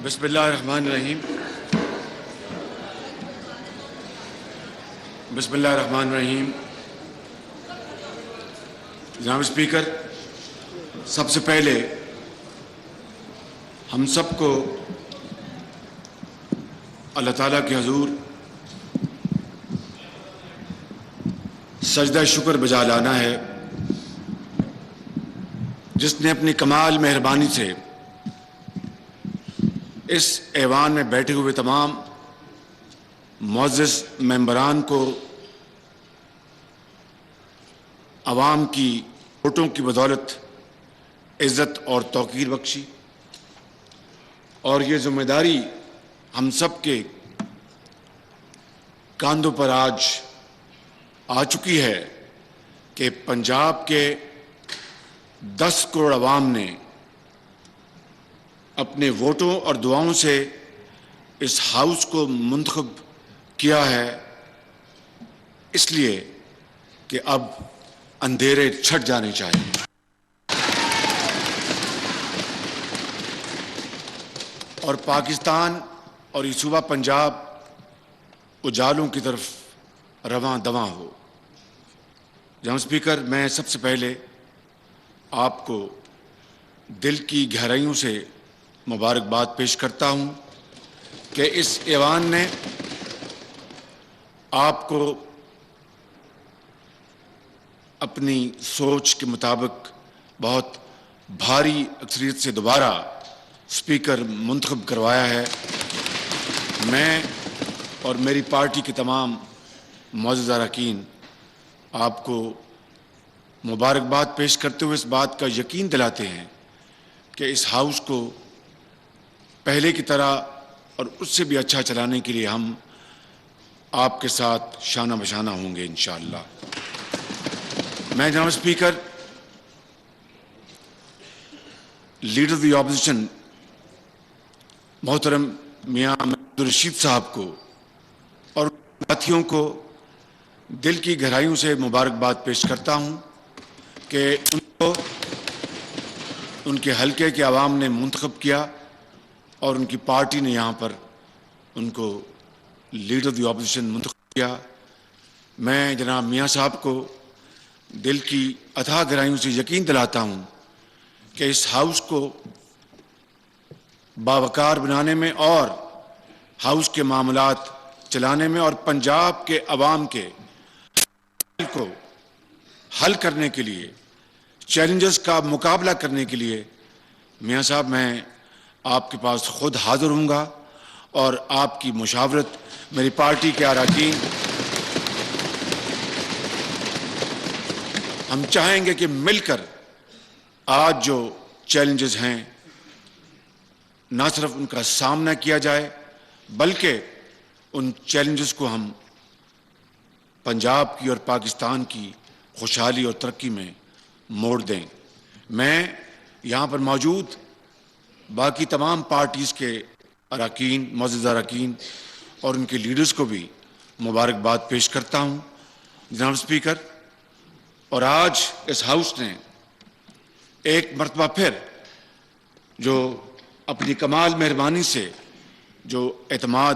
بسم اللہ الرحمن الرحیم. بسم اللہ الرحمن الرحیم. جناب اسپیکر، سب سے پہلے ہم سب کو اللہ تعالیٰ کے حضور سجدہ شکر بجا لانا ہے، جس نے اپنی کمال مہربانی سے اس ایوان میں بیٹھے ہوئے تمام معزز ممبران کو عوام کی ووٹوں کی بدولت عزت اور توقیر بخشی، اور یہ ذمہ داری ہم سب کے کاندھوں پر آج آ چکی ہے کہ پنجاب کے 10 کروڑ عوام نے اپنے ووٹوں اور دعاؤں سے اس ہاؤس کو منتخب کیا ہے، اس لیے کہ اب اندھیرے چھٹ جانے چاہیے اور پاکستان اور یہ صوبہ پنجاب اجالوں کی طرف رواں دواں ہو. جناب اسپیکر، میں سب سے پہلے آپ کو دل کی گہرائیوں سے مبارکباد پیش کرتا ہوں کہ اس ایوان نے آپ کو اپنی سوچ کے مطابق بہت بھاری اکثریت سے دوبارہ اسپیکر منتخب کروایا ہے. میں اور میری پارٹی کے تمام معزز اراکین آپ کو مبارکباد پیش کرتے ہوئے اس بات کا یقین دلاتے ہیں کہ اس ہاؤس کو پہلے کی طرح اور اس سے بھی اچھا چلانے کے لیے ہم آپ کے ساتھ شانہ بشانہ ہوں گے انشاءاللہ. میں جناب اسپیکر لیڈر دی اپوزیشن محترم میاں عبدالرشید صاحب کو اور ساتھیوں کو دل کی گہرائیوں سے مبارکباد پیش کرتا ہوں کہ ان کو ان کے حلقے کے عوام نے منتخب کیا اور ان کی پارٹی نے یہاں پر ان کو لیڈر دی اپوزیشن منتخب کیا. میں جناب میاں صاحب کو دل کی اتھاہ گہرائیوں سے یقین دلاتا ہوں کہ اس ہاؤس کو باوقار بنانے میں اور ہاؤس کے معاملات چلانے میں اور پنجاب کے عوام کے کو حل کرنے کے لیے، چیلنجز کا مقابلہ کرنے کے لیے میاں صاحب میں آپ کے پاس خود حاضر ہوں گا اور آپ کی مشاورت میری پارٹی کے اراکین ہم چاہیں گے کہ مل کر آج جو چیلنجز ہیں نہ صرف ان کا سامنا کیا جائے بلکہ ان چیلنجز کو ہم پنجاب کی اور پاکستان کی خوشحالی اور ترقی میں موڑ دیں. میں یہاں پر موجود باقی تمام پارٹیز کے اراکین، معزز اراکین اور ان کے لیڈرز کو بھی مبارکباد پیش کرتا ہوں. جناب اسپیکر، اور آج اس ہاؤس نے ایک مرتبہ پھر جو اپنی کمال مہربانی سے جو اعتماد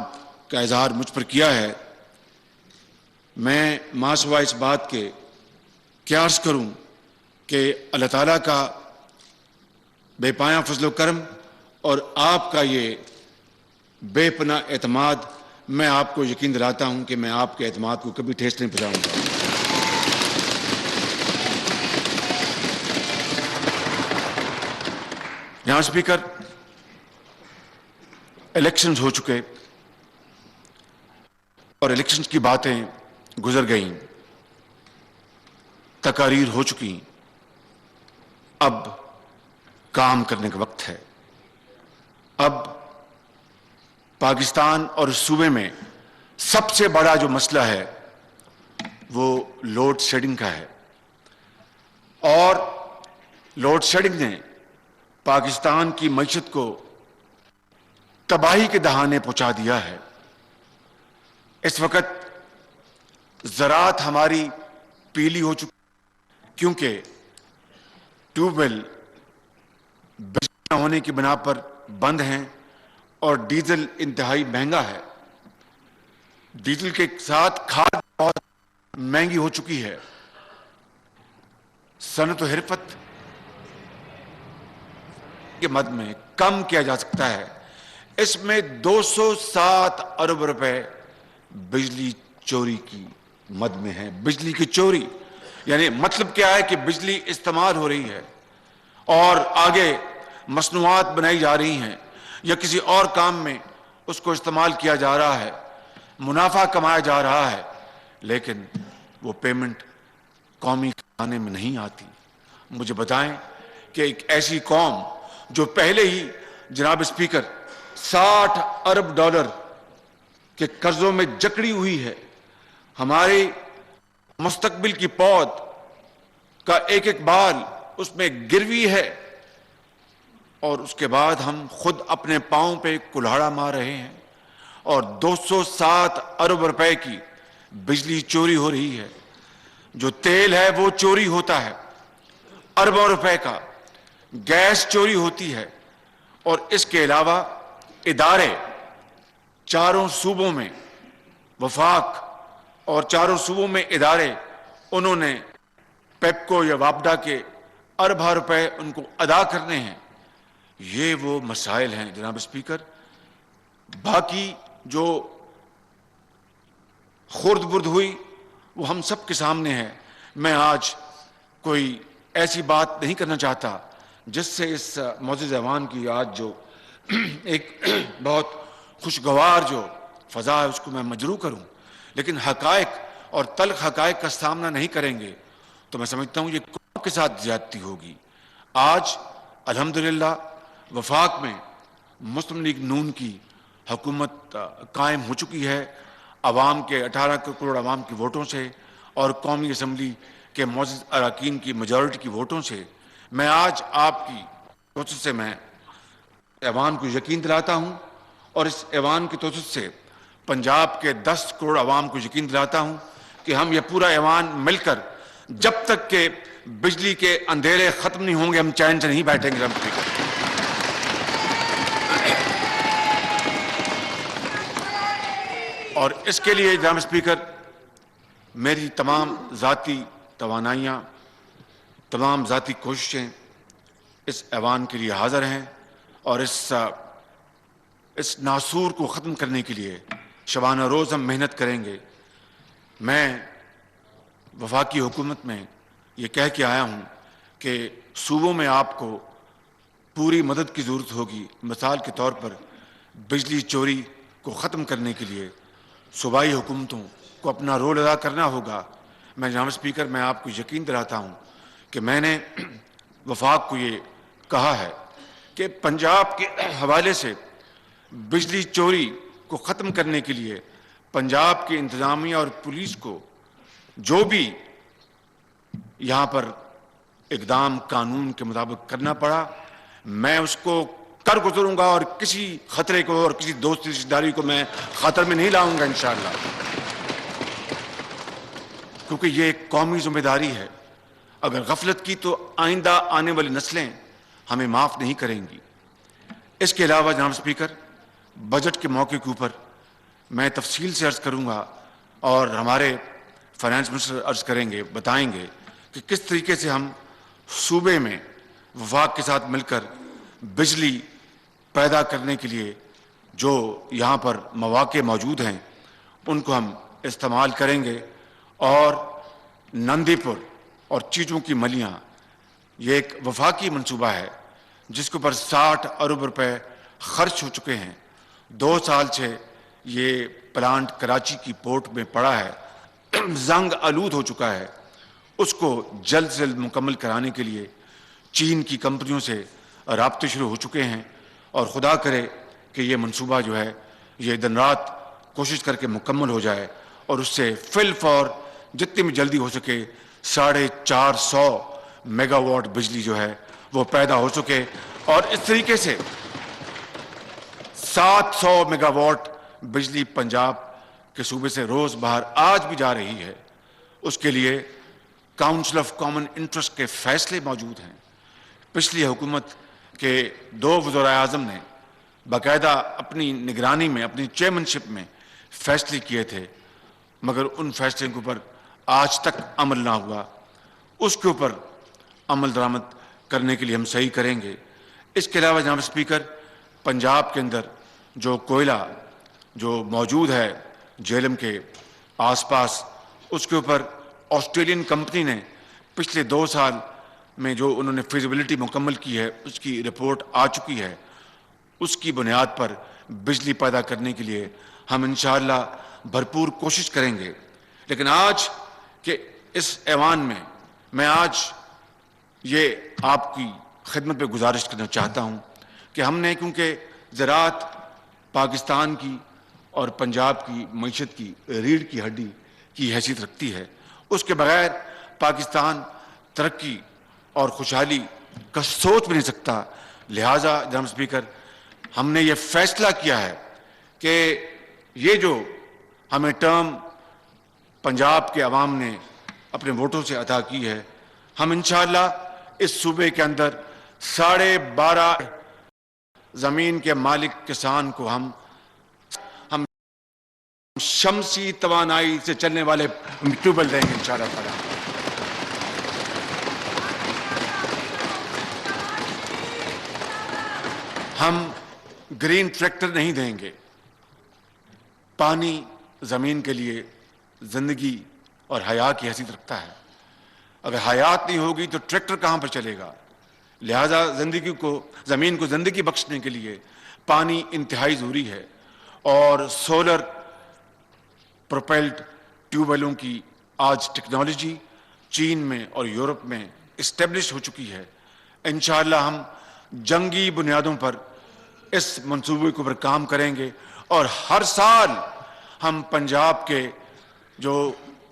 کا اظہار مجھ پر کیا ہے، میں ماں سوا اس بات کے کیا عرض کروں کہ اللہ تعالیٰ کا بے پایاں فضل و کرم اور آپ کا یہ بے پناہ اعتماد، میں آپ کو یقین دلاتا ہوں کہ میں آپ کے اعتماد کو کبھی ٹھیس نہیں پہنچاؤں گا. یہاں اسپیکر، الیکشنز ہو چکے اور الیکشنز کی باتیں گزر گئیں، تقاریر ہو چکی، اب کام کرنے کا وقت ہے. اب پاکستان اور اس صوبے میں سب سے بڑا جو مسئلہ ہے وہ لوڈ شیڈنگ کا ہے، اور لوڈ شیڈنگ نے پاکستان کی معیشت کو تباہی کے دہانے پہنچا دیا ہے. اس وقت زراعت ہماری پیلی ہو چکی کیونکہ ٹیوب ویل بجلی نہ ہونے کی بنا پر بند ہیں اور ڈیزل انتہائی مہنگا ہے. ڈیزل کے ساتھ کھاد بہت مہنگی ہو چکی ہے. صنعت و حرفت کے مد میں کم کیا جا سکتا ہے. اس میں 207 ارب روپے بجلی چوری کی مد میں ہے. بجلی کی چوری یعنی مطلب کیا ہے کہ بجلی استعمال ہو رہی ہے اور آگے مصنوعات بنائی جا رہی ہیں یا کسی اور کام میں اس کو استعمال کیا جا رہا ہے, منافع کمایا جا رہا ہے, لیکن وہ پیمنٹ قومی کھانے میں نہیں آتی. مجھے بتائیں کہ ایک ایسی قوم جو پہلے ہی جناب اسپیکر 60 ارب ڈالر کے قرضوں میں جکڑی ہوئی ہے, ہمارے مستقبل کی پود کا ایک ایک بال اس میں گروی ہے, اور اس کے بعد ہم خود اپنے پاؤں پہ کلہاڑا مار رہے ہیں اور 207 ارب روپے کی بجلی چوری ہو رہی ہے. جو تیل ہے وہ چوری ہوتا ہے, اربوں روپے کا گیس چوری ہوتی ہے, اور اس کے علاوہ ادارے چاروں صوبوں میں وفاق اور چاروں صوبوں میں ادارے انہوں نے پیپکو یا واپڈا کے اربوں روپے ان کو ادا کرنے ہیں. یہ وہ مسائل ہیں جناب اسپیکر. باقی جو خرد برد ہوئی وہ ہم سب کے سامنے ہے. میں آج کوئی ایسی بات نہیں کرنا چاہتا جس سے اس معزز ایوان کی آج جو ایک بہت خوشگوار جو فضا ہے اس کو میں مجروح کروں, لیکن حقائق اور تلخ حقائق کا سامنا نہیں کریں گے تو میں سمجھتا ہوں یہ قوم کے ساتھ زیادتی ہوگی. آج الحمدللہ وفاق میں مسلم لیگ نون کی حکومت قائم ہو چکی ہے عوام کے 18 کروڑ عوام کی ووٹوں سے اور قومی اسمبلی کے معزز اراکین کی میجورٹی کی ووٹوں سے. میں آج آپ کی توسط سے میں ایوان کو یقین دلاتا ہوں اور اس ایوان کی توسط سے پنجاب کے 10 کروڑ عوام کو یقین دلاتا ہوں کہ ہم یہ پورا ایوان مل کر جب تک کہ بجلی کے اندھیرے ختم نہیں ہوں گے ہم چین سے نہیں بیٹھیں گے. اور اس کے لیے جناب اسپیکر میری تمام ذاتی توانائیاں تمام ذاتی کوششیں اس ایوان کے لیے حاضر ہیں اور اس ناسور کو ختم کرنے کے لیے شبانہ روز ہم محنت کریں گے. میں وفاقی حکومت میں یہ کہہ کے آیا ہوں کہ صوبوں میں آپ کو پوری مدد کی ضرورت ہوگی. مثال کے طور پر بجلی چوری کو ختم کرنے کے لیے صوبائی حکومتوں کو اپنا رول ادا کرنا ہوگا. میں جناب اسپیکر میں آپ کو یقین دلاتا ہوں کہ میں نے وفاق کو یہ کہا ہے کہ پنجاب کے حوالے سے بجلی چوری کو ختم کرنے کے لیے پنجاب کی انتظامیہ اور پولیس کو جو بھی یہاں پر اقدام قانون کے مطابق کرنا پڑا میں اس کو کر گزروں گا اور کسی خطرے کو اور کسی دوستی رشتہ داری کو میں خطر میں نہیں لاؤں گا انشاءاللہ, کیونکہ یہ ایک قومی ذمہ داری ہے. اگر غفلت کی تو آئندہ آنے والی نسلیں ہمیں معاف نہیں کریں گی. اس کے علاوہ جناب اسپیکر بجٹ کے موقع کے اوپر میں تفصیل سے عرض کروں گا اور ہمارے فائنانس منسٹر عرض کریں گے, بتائیں گے کہ کس طریقے سے ہم صوبے میں وفاق کے ساتھ مل کر بجلی پیدا کرنے کے لیے جو یہاں پر مواقع موجود ہیں ان کو ہم استعمال کریں گے. اور نندی پور اور چیچوں کی ملیاں یہ ایک وفاقی منصوبہ ہے جس کے اوپر 60 ارب روپے خرچ ہو چکے ہیں. 2 سال سے یہ پلانٹ کراچی کی پورٹ میں پڑا ہے, زنگ آلود ہو چکا ہے. اس کو جلد سے جلد مکمل کرانے کے لیے چین کی کمپنیوں سے رابطے شروع ہو چکے ہیں اور خدا کرے کہ یہ منصوبہ جو ہے یہ دن رات کوشش کر کے مکمل ہو جائے اور اس سے فل فور جتنی بھی جلدی ہو سکے 450 میگا واٹ بجلی جو ہے وہ پیدا ہو سکے. اور اس طریقے سے 700 میگا واٹ بجلی پنجاب کے صوبے سے روز باہر آج بھی جا رہی ہے. اس کے لیے کاؤنسل آف کامن انٹرسٹ کے فیصلے موجود ہیں. پچھلی حکومت کے 2 وزراء اعظم نے باقاعدہ اپنی نگرانی میں، اپنی چیئرمنشپ میں فیصلے کیے تھے، مگر ان فیصلے کے اوپر آج تک عمل نہ ہوا. اس کے اوپر عمل درآمد کرنے کے لیے ہم صحیح کریں گے. اس کے علاوہ جناب اسپیکر، پنجاب کے اندر جو کوئلہ جو موجود ہے جہلم کے آس پاس، اس کے اوپر آسٹریلین کمپنی نے پچھلے 2 سال میں جو انہوں نے فیزیبلٹی مکمل کی ہے، اس کی رپورٹ آ چکی ہے. اس کی بنیاد پر بجلی پیدا کرنے کے لیے ہم انشاءاللہ بھرپور کوشش کریں گے. لیکن آج کے اس ایوان میں آج یہ آپ کی خدمت پہ گزارش کرنا چاہتا ہوں کہ ہم نے، کیونکہ زراعت پاکستان کی اور پنجاب کی معیشت کی ریڑھ کی ہڈی کی حیثیت رکھتی ہے، اس کے بغیر پاکستان ترقی اور خوشحالی کا سوچ بھی نہیں سکتا. لہٰذا جناب اسپیکر، ہم نے یہ فیصلہ کیا ہے کہ یہ جو ہمیں ٹرم پنجاب کے عوام نے اپنے ووٹوں سے عطا کی ہے، ہم انشاءاللہ اس صوبے کے اندر 12.5 زمین کے مالک کسان کو ہم شمسی توانائی سے چلنے والے ٹیوب ویل دیں گے انشاءاللہ تعالیٰ. ہم گرین ٹریکٹر نہیں دیں گے. پانی زمین کے لیے زندگی اور حیات کی حیثیت رکھتا ہے. اگر حیات نہیں ہوگی تو ٹریکٹر کہاں پر چلے گا؟ لہذا زمین کو زندگی بخشنے کے لیے پانی انتہائی ضروری ہے. اور سولر پروپیلڈ ٹیوب ویلوں کی آج ٹیکنالوجی چین میں اور یورپ میں اسٹیبلش ہو چکی ہے. انشاءاللہ ہم جنگی بنیادوں پر اس منصوبے کے اوپر کام کریں گے، اور ہر سال ہم پنجاب کے جو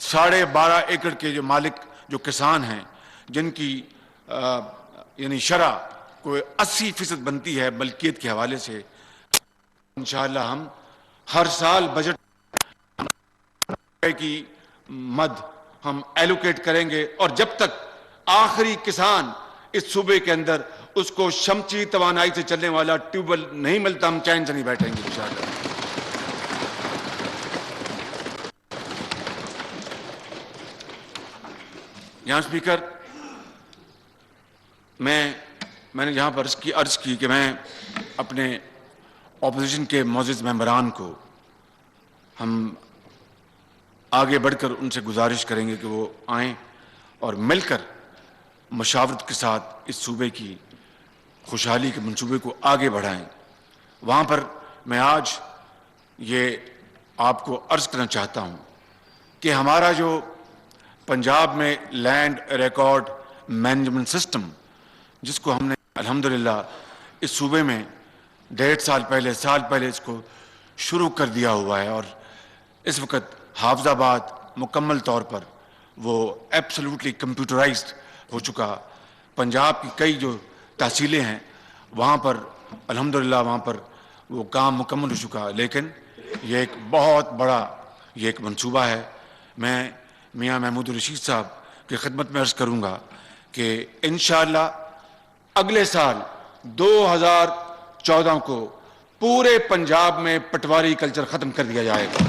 12.5 ایکڑ کے جو مالک جو کسان ہیں، جن کی یعنی شرح کوئی 80% بنتی ہے ملکیت کے حوالے سے، انشاءاللہ ہم ہر سال بجٹ کی مد ہم ایلوکیٹ کریں گے. اور جب تک آخری کسان اس صوبے کے اندر اس کو شمسی توانائی سے چلنے والا ٹیوب ویل نہیں ملتا، ہم چین سے نہیں بیٹھیں گے انشاءاللہ. یہاں اسپیکر، میں نے یہاں پر عرض کی کہ میں اپنے اپوزیشن کے معزز ممبران کو ہم آگے بڑھ کر ان سے گزارش کریں گے کہ وہ آئیں اور مل کر مشاورت کے ساتھ اس صوبے کی خوشحالی کے منصوبے کو آگے بڑھائیں. وہاں پر میں آج یہ آپ کو عرض کرنا چاہتا ہوں کہ ہمارا جو پنجاب میں لینڈ ریکارڈ مینجمنٹ سسٹم، جس کو ہم نے الحمدللہ اس صوبے میں 1.5 سال پہلے اس کو شروع کر دیا ہوا ہے، اور اس وقت حافظ آباد مکمل طور پر وہ ایبسلیوٹلی کمپیوٹرائزڈ ہو چکا. پنجاب کی کئی جو تحصیلیں ہیں وہاں پر الحمدللہ وہاں پر وہ کام مکمل ہو چکا. لیکن یہ ایک بہت بڑا ایک منصوبہ ہے. میں میاں محمود الرشید صاحب کی خدمت میں عرض کروں گا کہ انشاءاللہ اگلے سال 2014 کو پورے پنجاب میں پٹواری کلچر ختم کر دیا جائے گا.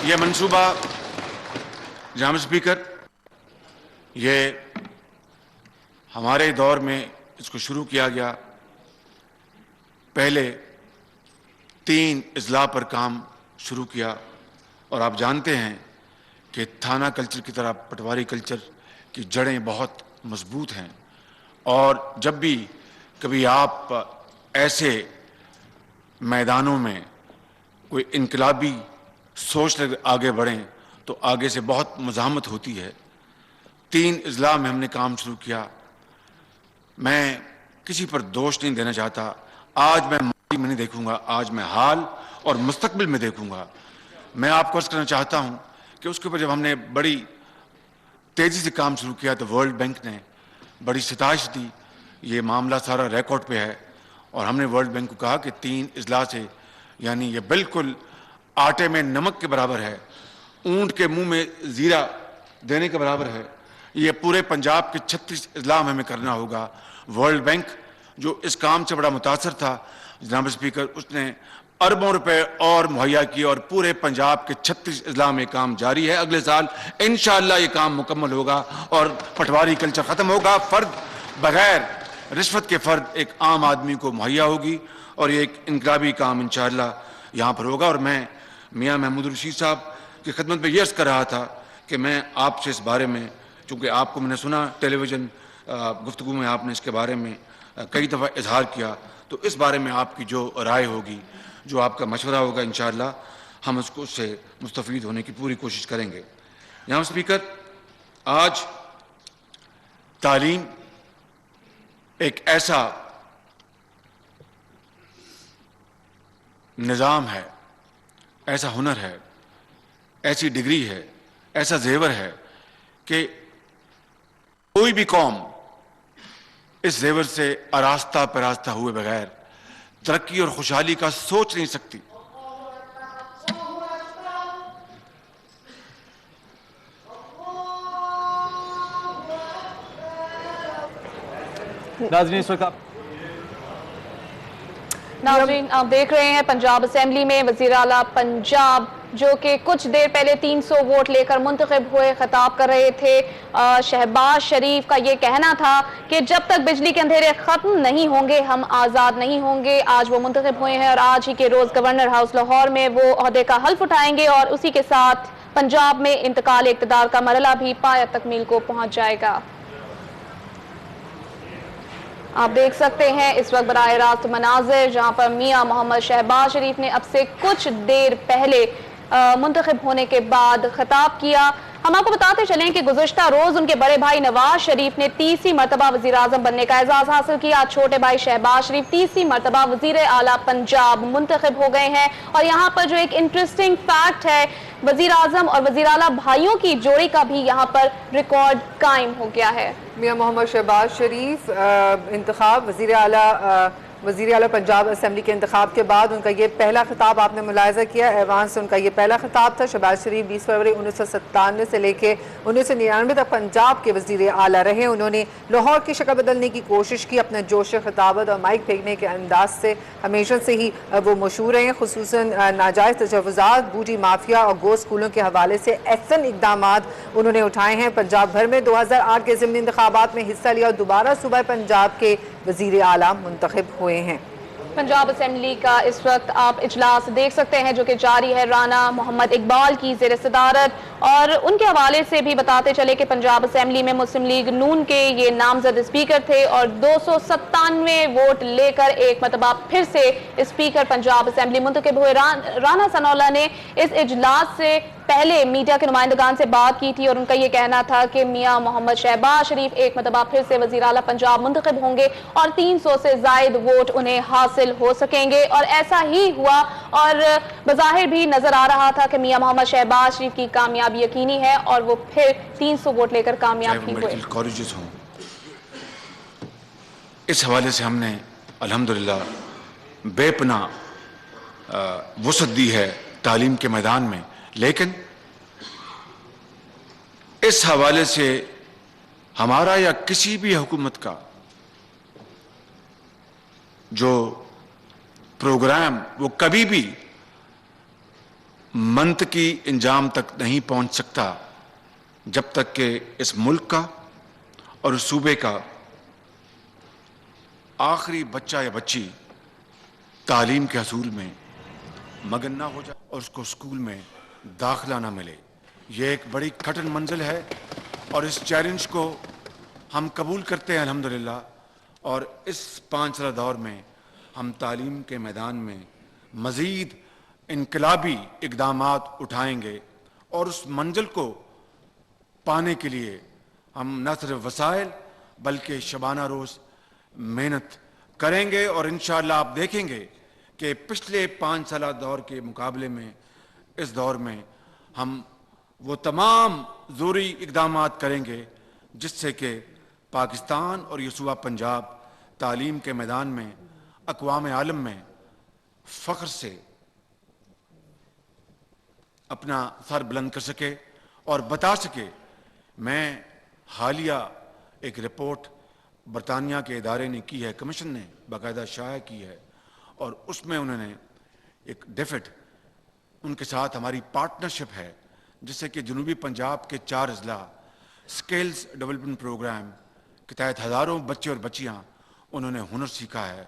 یہ منصوبہ جناب اسپیکر، یہ ہمارے دور میں اس کو شروع کیا گیا. پہلے 3 اضلاع پر کام شروع کیا، اور آپ جانتے ہیں کہ تھانہ کلچر کی طرح پٹواری کلچر کی جڑیں بہت مضبوط ہیں. اور جب بھی کبھی آپ ایسے میدانوں میں کوئی انقلابی سوچ لے آگے بڑھیں تو آگے سے بہت مزاحمت ہوتی ہے. 3 اضلاع میں ہم نے کام شروع کیا. میں کسی پر دوش نہیں دینا چاہتا. آج میں ماضی میں نہیں دیکھوں گا، آج میں حال اور مستقبل میں دیکھوں گا. میں آپ کو عرض کرنا چاہتا ہوں کہ اس کے اوپر جب ہم نے بڑی تیزی سے کام شروع کیا تو ورلڈ بینک نے بڑی ستائش دی. یہ معاملہ سارا ریکارڈ پہ ہے، اور ہم نے ورلڈ بینک کو کہا کہ 3 اضلاع سے، یعنی یہ بالکل آٹے میں نمک کے برابر ہے، اونٹ کے منہ میں زیرہ دینے کے برابر ہے. یہ پورے پنجاب کے 36 اضلاع میں ہمیں کرنا ہوگا. ورلڈ بینک جو اس کام سے بڑا متاثر تھا جناب اسپیکر، اس نے اربوں روپے اور مہیا کیے، اور پورے پنجاب کے 36 اضلاع میں کام جاری ہے. اگلے سال انشاءاللہ یہ کام مکمل ہوگا اور پٹواری کلچر ختم ہوگا. فرد بغیر رشوت کے فرد ایک عام آدمی کو مہیا ہوگی، اور یہ ایک انقلابی کام انشاءاللہ یہاں پر ہوگا. اور میں میاں محمود رشید صاحب کی خدمت میں یہ عرض کر رہا تھا کہ میں آپ سے اس بارے میں، چونکہ آپ کو میں نے سنا ٹیلی ویژن گفتگو میں آپ نے اس کے بارے میں کئی دفعہ اظہار کیا، تو اس بارے میں آپ کی جو رائے ہوگی، جو آپ کا مشورہ ہوگا، انشاءاللہ ہم اس سے مستفید ہونے کی پوری کوشش کریں گے. جناب اسپیکر، آج تعلیم ایک ایسا نظام ہے، ایسا ہنر ہے، ایسی ڈگری ہے، ایسا زیور ہے کہ کوئی بھی قوم اس زیور سے آراستہ پراستہ ہوئے بغیر ترقی اور خوشحالی کا سوچ نہیں سکتی. ناظرین، آپ دیکھ رہے ہیں پنجاب اسمبلی میں وزیر اعلیٰ پنجاب جو کہ کچھ دیر پہلے 300 ووٹ لے کر منتخب ہوئے خطاب کر رہے تھے. شہباز شریف کا یہ کہنا تھا کہ جب تک بجلی کے اندھیرے ختم نہیں ہوں گے ہم آزاد نہیں ہوں گے. آج وہ منتخب ہوئے ہیں اور آج ہی کے روز گورنر ہاؤس لاہور میں وہ عہدے کا حلف اٹھائیں گے، اور اسی کے ساتھ پنجاب میں انتقال اقتدار کا مرحلہ بھی پایہ تکمیل کو پہنچ جائے گا. آپ دیکھ سکتے ہیں اس وقت براہ راست مناظر جہاں پر میاں محمد شہباز شریف نے اب سے کچھ دیر پہلے منتخب ہونے کے بعد خطاب کیا. ہم آپ کو بتاتے چلیں کہ گزشتہ روز ان کے بڑے بھائی نواز شریف نے 30 مرتبہ وزیر اعظم بننے کا اعزاز حاصل کیا. چھوٹے بھائی شہباز شریف 30 مرتبہ وزیر اعلیٰ پنجاب منتخب ہو گئے ہیں. اور یہاں پر جو ایک انٹرسٹنگ فیکٹ ہے، وزیر اعظم اور وزیر اعلیٰ بھائیوں کی جوڑی کا بھی یہاں پر ریکارڈ قائم ہو گیا ہے. میاں محمد شہباز شریف انتخاب وزیر اعلیٰ پنجاب اسمبلی کے انتخاب کے بعد ان کا یہ پہلا خطاب آپ نے ملاحظہ کیا، ایوان سے ان کا یہ پہلا خطاب تھا. شہباز شریف 20 فروری 1997 سے لے کے 1999 تک پنجاب کے وزیر اعلیٰ رہے. انہوں نے لاہور کی شکل بدلنے کی کوشش کی، اپنے جوش خطابت اور مائک پھینکنے کے انداز سے ہمیشہ سے ہی وہ مشہور ہیں. خصوصاً ناجائز تجاوزات، بوٹی مافیا اور گو سکولوں کے حوالے سے ایکشن اقدامات انہوں نے اٹھائے ہیں. پنجاب بھر میں 2008 کے ضمنی انتخابات میں حصہ لیا اور دوبارہ صوبہ پنجاب کے وزیر اعلیٰ منتخب ہوئے ہیں. پنجاب اسمبلی کا اس وقت آپ اجلاس دیکھ سکتے ہیں جو کہ جاری ہے رانا محمد اقبال کی زیر صدارت، اور ان کے حوالے سے بھی بتاتے چلے کہ پنجاب اسمبلی میں مسلم لیگ نون کے یہ نامزد اسپیکر تھے اور 297 ووٹ لے کر ایک مرتبہ پھر سے اسپیکر پنجاب اسمبلی منتخب ہوئے. رانا ثناء اللہ نے اس اجلاس سے پہلے میڈیا کے نمائندگان سے بات کی تھی اور ان کا یہ کہنا تھا کہ میاں محمد شہباز شریف ایک مرتبہ پھر سے وزیر اعلیٰ پنجاب منتخب ہوں گے اور 300 سے زائد ووٹ انہیں حاصل ہو سکیں گے، اور ایسا ہی ہوا. اور بظاہر بھی نظر آ رہا تھا کہ میاں محمد شہباز شریف کی کامیابی یقینی ہے اور وہ پھر 300 ووٹ لے کر کامیاب بھی ہوئے. کالجز ہوں، اس حوالے سے ہم نے الحمدللہ بے پناہ وسعت دی ہے تعلیم کے میدان میں، لیکن اس حوالے سے ہمارا یا کسی بھی حکومت کا جو پروگرام وہ کبھی بھی منطقی انجام تک نہیں پہنچ سکتا جب تک کہ اس ملک کا اور اس صوبے کا آخری بچہ یا بچی تعلیم کے حصول میں مگن نہ ہو جائے اور اس کو اسکول میں داخلہ نہ ملے. یہ ایک بڑی کٹن منزل ہے اور اس چیلنج کو ہم قبول کرتے ہیں الحمدللہ. اور اس 5 سالہ دور میں ہم تعلیم کے میدان میں مزید انقلابی اقدامات اٹھائیں گے اور اس منزل کو پانے کے لیے ہم نہ صرف وسائل بلکہ شبانہ روز محنت کریں گے. اور انشاءاللہ آپ دیکھیں گے کہ پچھلے 5 سالہ دور کے مقابلے میں اس دور میں ہم وہ تمام ضروری اقدامات کریں گے جس سے کہ پاکستان اور یہ صوبہ پنجاب تعلیم کے میدان میں اقوام عالم میں فخر سے اپنا سر بلند کر سکے اور بتا سکے. میں حالیہ ایک رپورٹ برطانیہ کے ادارے نے کی ہے, کمیشن نے باقاعدہ شائع کی ہے, اور اس میں انہوں نے ایک ڈیفڈ ان کے ساتھ ہماری پارٹنرشپ ہے, جس سے کہ جنوبی پنجاب کے 4 اضلاع سکلز ڈیولپمنٹ پروگرام کے تحت ہزاروں بچے اور بچیاں انہوں نے ہنر سیکھا ہے.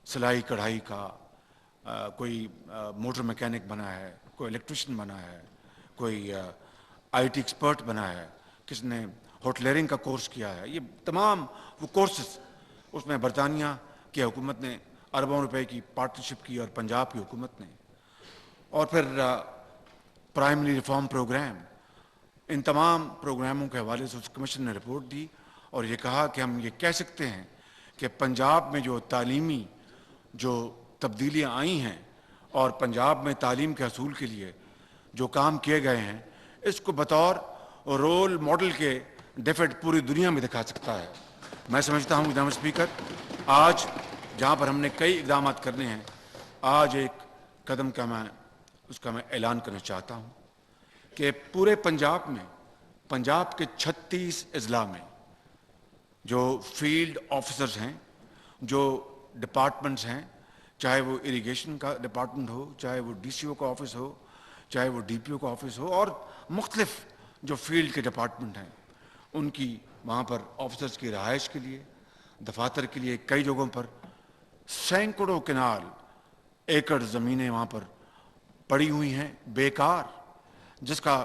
سلائی کڑھائی کا, کوئی موٹر میکینک بنا ہے, کوئی الیکٹریشین بنا ہے, کوئی آئی ٹی ایکسپرٹ بنا ہے, کس نے ہوٹلرنگ کا کورس کیا ہے. یہ تمام وہ کورسز اس میں برطانیہ کی حکومت نے اربوں روپے کی پارٹنرشپ کی, اور پنجاب کی حکومت نے. اور پھر پرائمری ریفارم پروگرام, ان تمام پروگراموں کے حوالے سے اس کمیشن نے رپورٹ دی اور یہ کہا کہ ہم یہ کہہ سکتے ہیں کہ پنجاب میں جو تعلیمی جو تبدیلیاں آئی ہیں اور پنجاب میں تعلیم کے حصول کے لیے جو کام کیے گئے ہیں, اس کو بطور رول ماڈل کے ڈیفڈ پوری دنیا میں دکھا سکتا ہے. میں سمجھتا ہوں جناب اسپیکر, آج جہاں پر ہم نے کئی اقدامات کرنے ہیں, آج ایک قدم کا میں اعلان کرنا چاہتا ہوں کہ پورے پنجاب میں, پنجاب کے 36 اضلاع میں جو فیلڈ آفیسرز ہیں, جو ڈپارٹمنٹس ہیں, چاہے وہ اریگیشن کا ڈپارٹمنٹ ہو, چاہے وہ ڈی سی او کا آفس ہو, چاہے وہ ڈی پی او کا آفس ہو, اور مختلف جو فیلڈ کے ڈپارٹمنٹ ہیں, ان کی وہاں پر آفیسرز کی رہائش کے لیے, دفاتر کے لیے کئی جگہوں پر سینکڑوں کنال ایکڑ زمینیں وہاں پر پڑی ہوئی ہیں بیکار, جس کا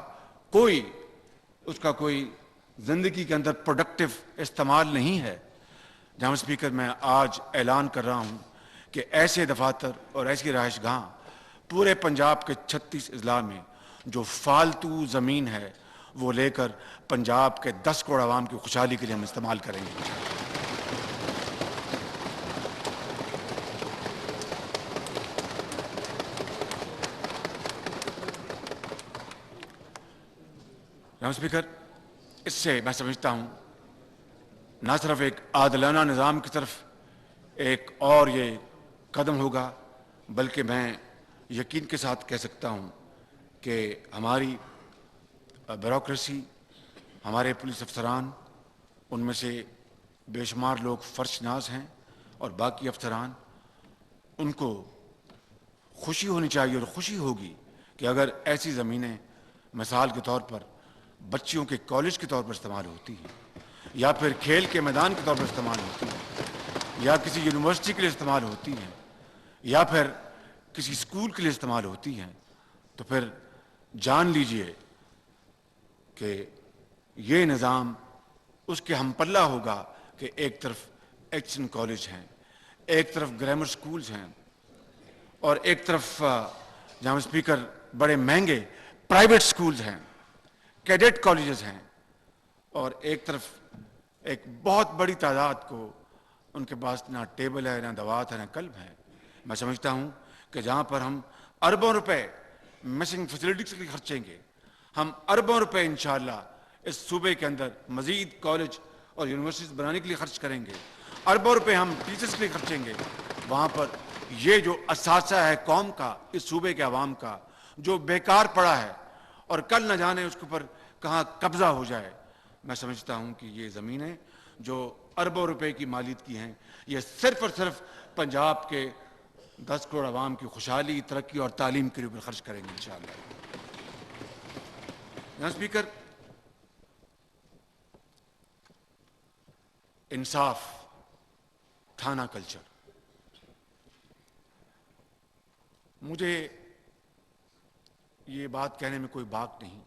اس کا کوئی زندگی کے اندر پروڈکٹیو استعمال نہیں ہے. جناب اسپیکر, میں آج اعلان کر رہا ہوں کہ ایسے دفاتر اور ایسی رہائش گاہ پورے پنجاب کے 36 اضلاع میں جو فالتو زمین ہے وہ لے کر پنجاب کے 10 کروڑ عوام کی خوشحالی کے لیے ہم استعمال کریں گے. جناب اسپیکر, اس سے میں سمجھتا ہوں نہ صرف ایک عادلانہ نظام کی طرف ایک اور یہ قدم ہوگا, بلکہ میں یقین کے ساتھ کہہ سکتا ہوں کہ ہماری بیوروکریسی, ہمارے پولیس افسران, ان میں سے بے شمار لوگ فرش ناز ہیں, اور باقی افسران, ان کو خوشی ہونی چاہیے اور خوشی ہوگی کہ اگر ایسی زمینیں مثال کے طور پر بچیوں کے کالج کے طور پر استعمال ہوتی ہیں, یا پھر کھیل کے میدان کے طور پر استعمال ہوتی ہیں, یا کسی یونیورسٹی کے لیے استعمال ہوتی ہیں, یا پھر کسی اسکول کے لیے استعمال ہوتی ہیں, تو پھر جان لیجئے کہ یہ نظام اس کے ہم پلہ ہوگا کہ ایک طرف ایچ این کالج ہیں, ایک طرف گرامر سکولز ہیں, اور ایک طرف جناب اسپیکر بڑے مہنگے پرائیویٹ سکولز ہیں, کیڈٹ کالجز ہیں, اور ایک طرف ایک بہت بڑی تعداد کو ان کے پاس نہ ٹیبل ہے, نہ دوات ہے, نہ قلم ہے. میں سمجھتا ہوں کہ جہاں پر ہم اربوں روپے مسنگ فیسلٹیز کے لیے خرچیں گے, ہم اربوں روپے انشاءاللہ اس صوبے کے اندر مزید کالج اور یونیورسٹیز بنانے کے لیے خرچ کریں گے, اربوں روپے ہم ٹیچرز کے لیے خرچیں گے. وہاں پر یہ جو اثاثہ ہے قوم کا, اس صوبے کے عوام کا, جو بیکار پڑا ہے اور کل نہ جانے اس کے اوپر کہاں قبضہ ہو جائے, میں سمجھتا ہوں کہ یہ زمینیں جو اربوں روپے کی مالیت کی ہیں, یہ صرف اور صرف پنجاب کے 10 کروڑ عوام کی خوشحالی, ترقی اور تعلیم کے لیے خرچ کریں گے انشاءاللہ. جناب اسپیکر, انصاف, تھانہ کلچر, مجھے یہ بات کہنے میں کوئی باک نہیں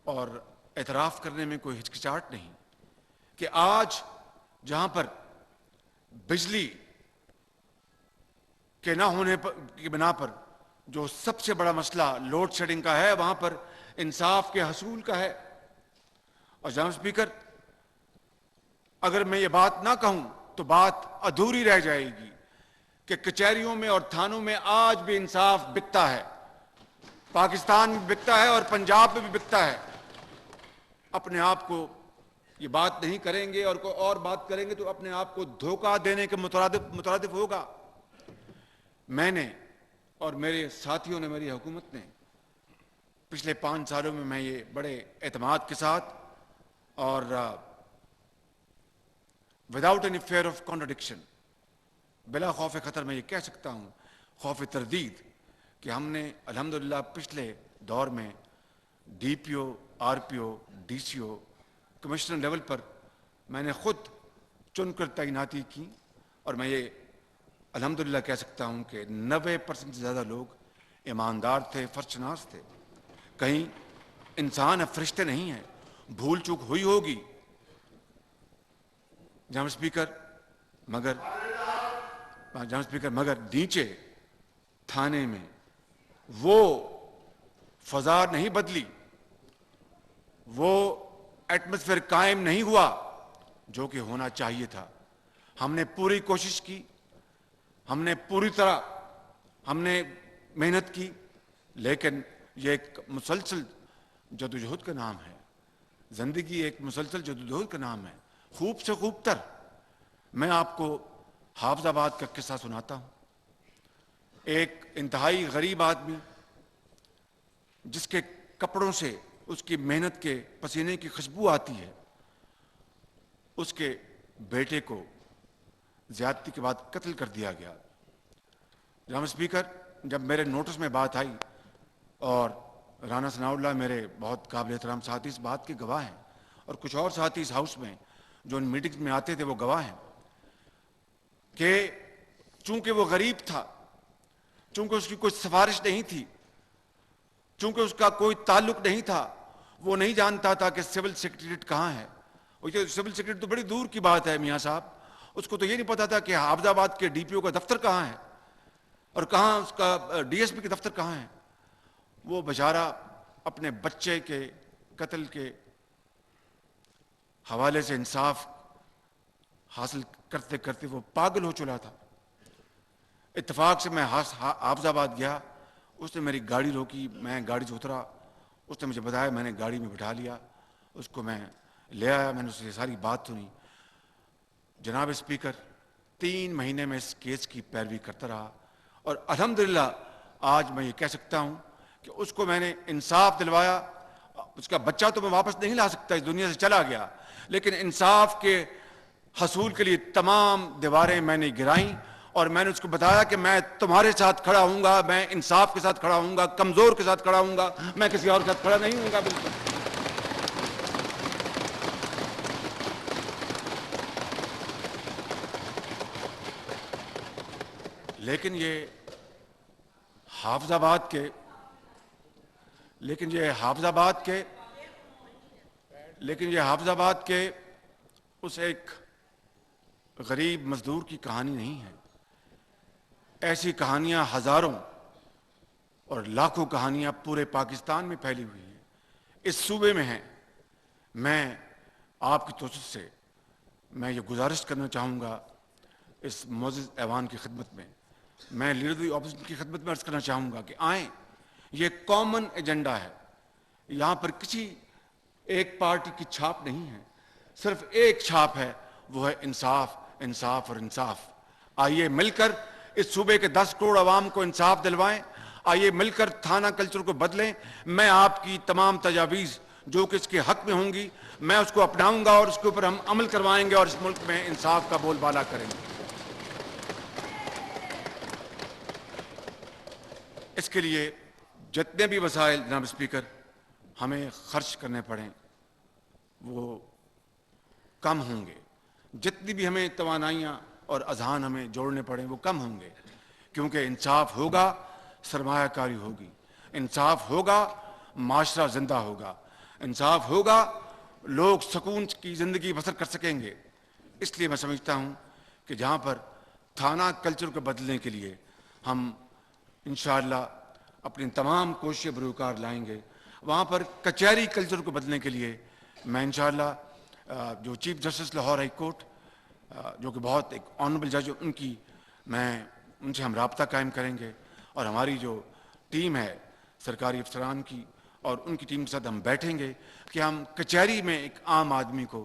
اور اعتراف کرنے میں کوئی ہچکچاہٹ نہیں کہ آج جہاں پر بجلی کے نہ ہونے کی بنا پر جو سب سے بڑا مسئلہ لوڈ شیڈنگ کا ہے, وہاں پر انصاف کے حصول کا ہے. اور جناب اسپیکر, اگر میں یہ بات نہ کہوں تو بات ادھوری رہ جائے گی کہ کچہریوں میں اور تھانوں میں آج بھی انصاف بکتا ہے, پاکستان میں بکتا ہے اور پنجاب میں بھی بکتا ہے. اپنے آپ کو یہ بات نہیں کریں گے اور کوئی اور بات کریں گے تو اپنے آپ کو دھوکہ دینے کے مترادف ہوگا. میں نے اور میرے ساتھیوں نے، میری حکومت نے پچھلے 5 سالوں میں یہ بڑے اعتماد کے ساتھ اور without any fear of contradiction, بلا خوف خطر میں یہ کہہ سکتا ہوں، خوف تردید، کہ ہم نے الحمدللہ پچھلے دور میں ڈی پی او، آر پی او، ڈی سی او، کمشنر لیول پر میں نے خود چن کر تعیناتی کی، اور میں یہ الحمدللہ کہہ سکتا ہوں کہ 90% سے زیادہ لوگ ایماندار تھے، فرض شناس تھے. کہیں انسان فرشتے نہیں ہیں، بھول چوک ہوئی ہوگی جناب اسپیکر، مگر نیچے تھانے میں وہ فضا نہیں بدلی، وہ ایٹماسفیئر قائم نہیں ہوا جو کہ ہونا چاہیے تھا. ہم نے پوری کوشش کی، ہم نے پوری طرح محنت کی، لیکن یہ ایک مسلسل جدوجہد کا نام ہے. زندگی ایک مسلسل جدوجہد کا نام ہے. خوب سے خوب تر میں آپ کو حافظ آباد کا قصہ سناتا ہوں. ایک انتہائی غریب آدمی جس کے کپڑوں سے اس کی محنت کے پسینے کی خوشبو آتی ہے، اس کے بیٹے کو زیادتی کے بعد قتل کر دیا گیا. جناب اسپیکر، جب میرے نوٹس میں بات آئی، اور رانا ثناء اللہ میرے بہت قابل احترام ساتھی اس بات کے گواہ ہیں، اور کچھ اور ساتھی اس ہاؤس میں جو ان میٹنگز میں آتے تھے وہ گواہ ہیں، کہ چونکہ وہ غریب تھا، چونکہ اس کی کوئی سفارش نہیں تھی، چونکہ اس کا کوئی تعلق نہیں تھا، وہ نہیں جانتا تھا کہ سول سیکریٹریٹ کہاں ہے. سول سیکریٹریٹ تو بڑی دور کی بات ہے میاں صاحب، اس کو تو یہ نہیں پتا تھا کہ حافظ آباد کے ڈی پی او کا دفتر کہاں ہے اور کہاں اس کا ڈی ایس پی کا دفتر کہاں ہے. وہ بیچارہ اپنے بچے کے قتل کے حوالے سے انصاف حاصل کرتے کرتے وہ پاگل ہو چلا تھا. اتفاق سے میں حافظ آباد گیا، اس نے میری گاڑی روکی، میں گاڑی سے اترا، اس نے مجھے بتایا، میں نے گاڑی میں بٹھا لیا، اس کو میں لے آیا، میں نے اس سے ساری بات سنی. جناب اسپیکر، 3 مہینے میں اس کیس کی پیروی کرتا رہا، اور الحمدللہ آج میں یہ کہہ سکتا ہوں کہ اس کو میں نے انصاف دلوایا. اس کا بچہ تو میں واپس نہیں لا سکتا، اس دنیا سے چلا گیا، لیکن انصاف کے حصول کے لیے تمام دیواریں میں نے گرائیں، اور میں نے اس کو بتایا کہ میں تمہارے ساتھ کھڑا ہوں گا، میں انصاف کے ساتھ کھڑا ہوں گا، کمزور کے ساتھ کھڑا ہوں گا، میں کسی اور کے ساتھ کھڑا نہیں ہوں گا. بالکل لیکن یہ حافظ آباد کے اس ایک غریب مزدور کی کہانی نہیں ہے. ایسی کہانیاں ہزاروں اور لاکھوں کہانیاں پورے پاکستان میں پھیلی ہوئی ہیں، اس صوبے میں ہیں. میں آپ کی توسط سے میں یہ گزارش کرنا چاہوں گا اس معزز ایوان کی خدمت میں، میں لیڈر دی اپوزیشن کی خدمت میں عرض کرنا چاہوں گا کہ آئیں، یہ کامن ایجنڈا ہے. یہاں پر کسی ایک پارٹی کی چھاپ نہیں ہے، صرف ایک چھاپ ہے، وہ ہے انصاف، انصاف اور انصاف. آئیے مل کر اس صوبے کے 10 کروڑ عوام کو انصاف دلوائیں، آئیے مل کر تھانہ کلچر کو بدلیں. میں آپ کی تمام تجاویز جو کہ اس کے حق میں ہوں گی میں اس کو اپناؤں گا، اور اس کے اوپر ہم عمل کروائیں گے، اور اس ملک میں انصاف کا بول بالا کریں گے. اس کے لیے جتنے بھی وسائل جناب اسپیکر ہمیں خرچ کرنے پڑیں وہ کم ہوں گے، جتنی بھی ہمیں توانائیاں اور اذہان ہمیں جوڑنے پڑیں وہ کم ہوں گے، کیونکہ انصاف ہوگا سرمایہ کاری ہوگی، انصاف ہوگا معاشرہ زندہ ہوگا، انصاف ہوگا لوگ سکون کی زندگی بسر کر سکیں گے. اس لیے میں سمجھتا ہوں کہ جہاں پر تھانہ کلچر کو بدلنے کے لیے ہم انشاءاللہ اپنی تمام کوششیں بروکار لائیں گے، وہاں پر کچہری کلچر کو بدلنے کے لیے میں انشاءاللہ جو chief justice Lahore high court جو کہ بہت ایک آنریبل جج، ان سے ہم رابطہ قائم کریں گے، اور ہماری جو ٹیم ہے سرکاری افسران کی اور ان کی ٹیم کے ساتھ ہم بیٹھیں گے کہ ہم کچہری میں ایک عام آدمی کو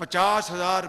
50,000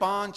5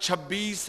26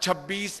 26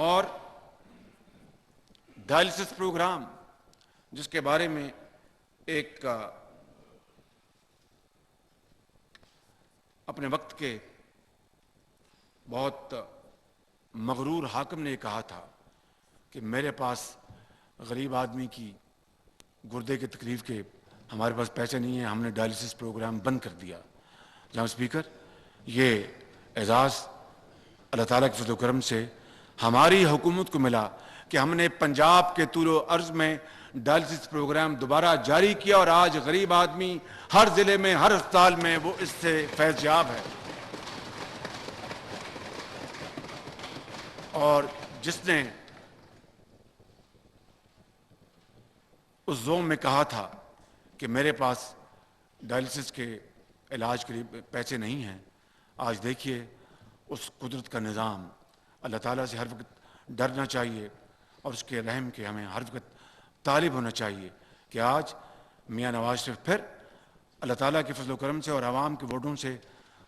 اور ڈائلسس پروگرام جس کے بارے میں ایک اپنے وقت کے بہت مغرور حاکم نے کہا تھا کہ میرے پاس غریب آدمی کی گردے کے تکلیف کے ہمارے پاس پیسے نہیں ہیں، ہم نے ڈائلسس پروگرام بند کر دیا۔ جناب اسپیکر، یہ اعزاز اللہ تعالیٰ کے فضل و کرم سے ہماری حکومت کو ملا کہ ہم نے پنجاب کے طول و عرض میں ڈائلسس پروگرام دوبارہ جاری کیا، اور آج غریب آدمی ہر ضلع میں، ہر اسپتال میں وہ اس سے فیض یاب ہے۔ اور جس نے اس زوم میں کہا تھا کہ میرے پاس ڈائلسس کے علاج کے لیے پیسے نہیں ہیں، آج دیکھیے اس قدرت کا نظام۔ اللہ تعالیٰ سے ہر وقت ڈرنا چاہیے اور اس کے رحم کے ہمیں ہر وقت طالب ہونا چاہیے کہ آج میاں نواز شریف پھر اللہ تعالیٰ کے فضل و کرم سے اور عوام کے ووٹوں سے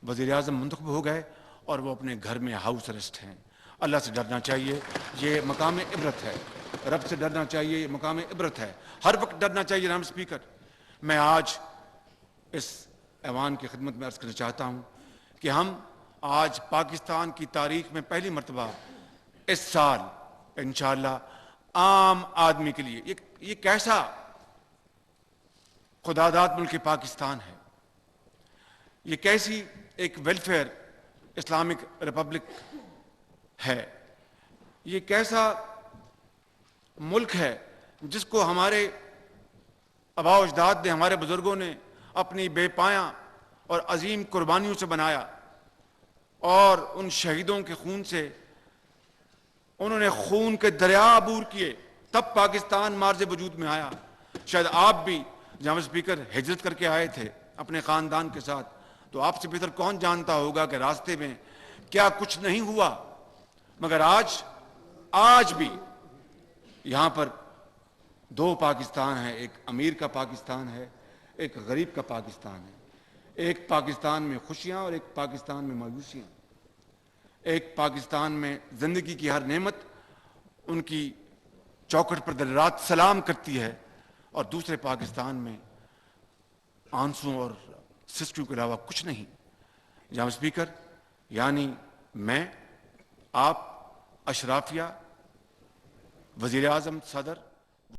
وزیر اعظم منتخب ہو گئے اور وہ اپنے گھر میں ہاؤس ارسٹ ہیں۔ اللہ سے ڈرنا چاہیے، یہ مقام عبرت ہے۔ رب سے ڈرنا چاہیے، یہ مقام عبرت ہے۔ ہر وقت ڈرنا چاہیے۔ جناب اسپیکر، میں آج اس ایوان کی خدمت میں عرض کرنا چاہتا ہوں کہ ہم آج پاکستان کی تاریخ میں پہلی مرتبہ اس سال انشاءاللہ عام آدمی کے لیے یہ کیسا خداداد ملک پاکستان ہے، یہ کیسی ایک ویلفیئر اسلامک ریپبلک ہے، یہ کیسا ملک ہے جس کو ہمارے آباء و اجداد نے، ہمارے بزرگوں نے اپنی بے پایاں اور عظیم قربانیوں سے بنایا، اور ان شہیدوں کے خون سے انہوں نے خون کے دریا عبور کیے، تب پاکستان مارز وجود میں آیا۔ شاید آپ بھی جناب اسپیکر ہجرت کر کے آئے تھے اپنے خاندان کے ساتھ، تو آپ سے بہتر کون جانتا ہوگا کہ راستے میں کیا کچھ نہیں ہوا، مگر آج بھی یہاں پر دو پاکستان ہیں، ایک امیر کا پاکستان ہے، ایک غریب کا پاکستان ہے، ایک پاکستان میں خوشیاں اور ایک پاکستان میں مایوسیاں، ایک پاکستان میں زندگی کی ہر نعمت ان کی چوکھٹ پر دن رات سلام کرتی ہے، اور دوسرے پاکستان میں آنسوں اور سسٹوں کے علاوہ کچھ نہیں۔ جناب اسپیکر، یعنی میں، آپ، اشرافیہ، وزیر اعظم، صدر